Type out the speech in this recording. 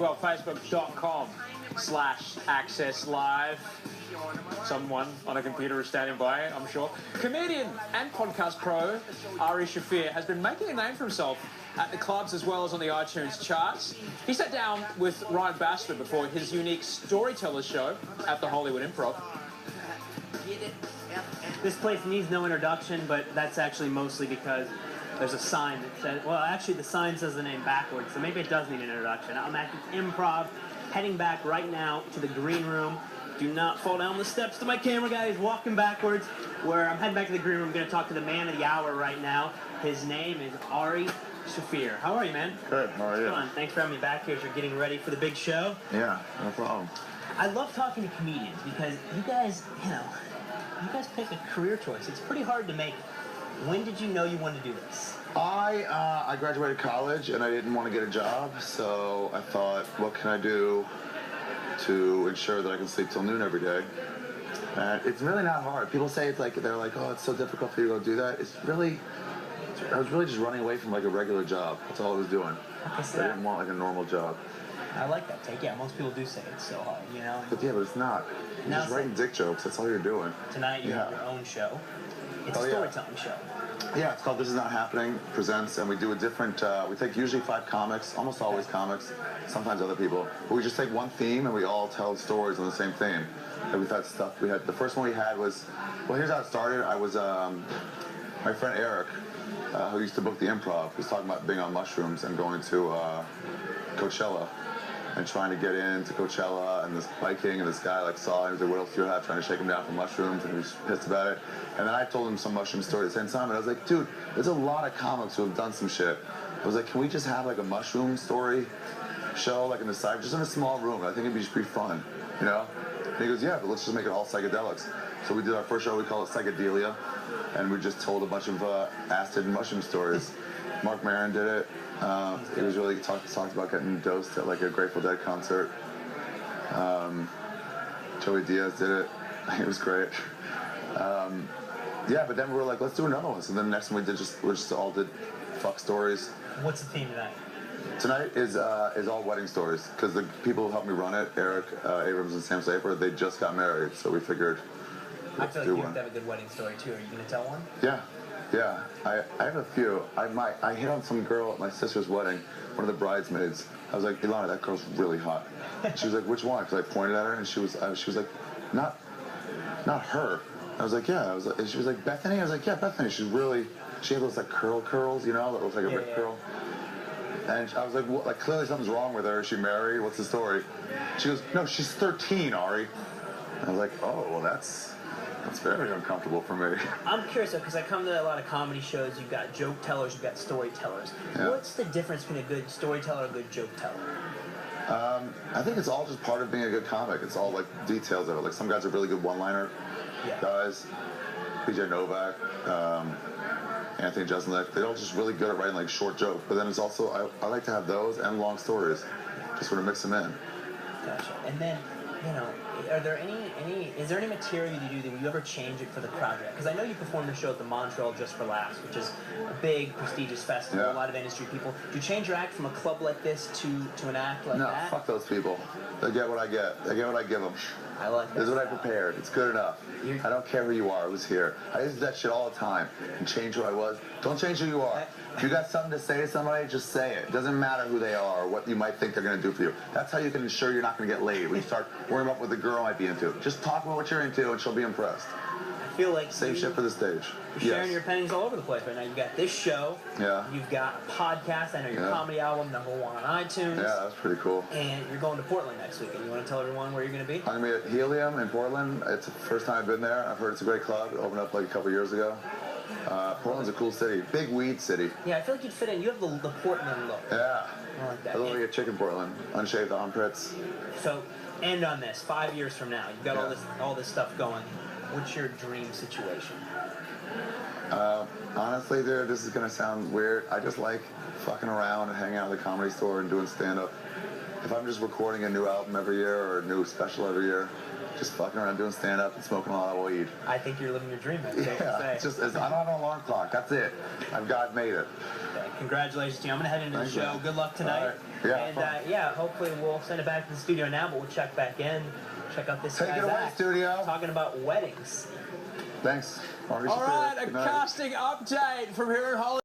Well, facebook.com/access live. Someone on a computer is standing by, I'm sure. Comedian and podcast pro Ari Shaffir has been making a name for himself at the clubs as well as on the iTunes charts. He sat down with Ryan Bassler before his unique storyteller show at the Hollywood Improv. This place needs no introduction, but that's actually mostly because there's a sign that says, well, actually the sign says the name backwards, so maybe it does need an introduction. I'm at the Improv, heading back right now to the green room. Do not fall down the steps to my camera guy. He's walking backwards. Where I'm heading back to the green room. I'm going to talk to the man of the hour right now. His name is Ari Shaffir. How are you, man? Good. How are you? Fun. Thanks for having me back here as you're getting ready for the big show. Yeah, no problem. I love talking to comedians because you guys, you pick a career choice. It's pretty hard to make. When did you know you wanted to do this? I graduated college and I didn't want to get a job, so I thought, what can I do to ensure that I can sleep till noon every day? And it's really not hard. People say they're like, oh, it's so difficult for you to go do that. I was really just running away from like a regular job. That's all I was doing. I didn't want like a normal job. I like that take. Yeah, most people do say it's so hard, But yeah, but it's not. You're just writing dick jokes. That's all you're doing. Tonight you have your own show. It's a storytelling show. Yeah, it's called This Is Not Happening Presents, and we do a different, we take usually 5 comics, almost always comics, sometimes other people, but we just take one theme and we all tell stories on the same theme. And we've had stuff, the first one we had was, well, here's how it started. I was, my friend Eric, who used to book the Improv, was talking about being on mushrooms and going to Coachella and trying to get into Coachella, and this biking, and this guy saw him, he was like, what else do you have? Trying to shake him down for mushrooms, and he was pissed about it. And then I told him some mushroom story at the same time, and I was like, dude, there's a lot of comics who have done some shit. I was like, can we just have a mushroom story show, in the side, just in a small room? I think it'd be just pretty fun, And he goes, yeah, but let's just make it all psychedelics. So we did our first show, we call it Psychedelia, and we just told a bunch of acid and mushroom stories. Mark Maron did it. He was really talked about getting dosed at a Grateful Dead concert. Joey Diaz did it. It was great. Yeah, but then we were like, let's do another one. So then the next one we just all did fuck stories. What's the theme tonight? Tonight is all wedding stories, because the people who helped me run it, Eric Abrams and Sam Safer, they just got married, so we figured I feel like you have to have a good wedding story too. Are you going to tell one? Yeah, I have a few. I hit on some girl at my sister's wedding, one of the bridesmaids. I was like, Ilana, that girl's really hot. She was like, which one? Because I pointed at her, and she was like, not her. I was like, yeah. And she was like, Bethany? I was like, yeah, Bethany. She had those curls, that looked like a rip curl. And I was like, well, clearly something's wrong with her. Is she married? What's the story? She goes, no, she's 13, Ari. And I was like, oh, well, that's very uncomfortable for me. I'm curious, though, because I come to a lot of comedy shows. You've got joke tellers, you've got storytellers. Yeah. What's the difference between a good storyteller and a good joke teller? I think it's all just part of being a good comic. It's all details of it. Some guys are really good one-liner guys. PJ Novak, Anthony Jeselnik. They're all just really good at writing short jokes. But then it's also, I like to have those and long stories. Just sort of mix them in. Gotcha. And then, are there is there any material you do that you ever change it for the crowd? Because I know you performed a show at the Montreal Just for Laughs, which is a big, prestigious festival, a lot of industry people. Do you change your act from a club like this to an act like that? No, fuck those people. They get what I get. They get what I give them. I like that. This is what I prepared. It's good enough. I don't care who you are, who's here. I use that shit all the time. And change who I was. Don't change who you are. If you got something to say to somebody, just say it. It doesn't matter who they are or what you might think they're going to do for you. That's how you can ensure you're not going to get laid when you start worrying about what the girl might be into. Just talk about what you're into and she'll be impressed. I feel like same shit for the stage. You're sharing your pennies all over the place right now. You've got this show. Yeah. You've got a podcast. I know your comedy album, #1 on iTunes. Yeah, that's pretty cool. And you're going to Portland next week. And you want to tell everyone where you're going to be? I'm going to be at Helium in Portland. It's the first time I've been there. I've heard it's a great club. It opened up a couple years ago. Portland's a cool city. Big weed city. Yeah, I feel like you'd fit in. You have the Portland look. Yeah. I like that. I look like a chicken Portland. Unshaved armpits. So, end on this. 5 years from now, you've got all this stuff going. What's your dream situation? Honestly, dude, this is going to sound weird. I just like fucking around and hanging out at the Comedy Store and doing stand-up. if I'm just recording a new album every year or a new special every year, just fucking around doing stand-up and smoking a lot of weed. I think you're living your dream, I'd say. Yeah, I don't have an alarm clock. That's it. God made it. Okay, congratulations to you. I'm going to head into the show. Good luck tonight. Right. Yeah, and hopefully we'll send it back to the studio now, but we'll check back in. Check out this Take guy's it away, act, studio. talking about weddings. Thanks. All right, a casting update from here in Hollywood.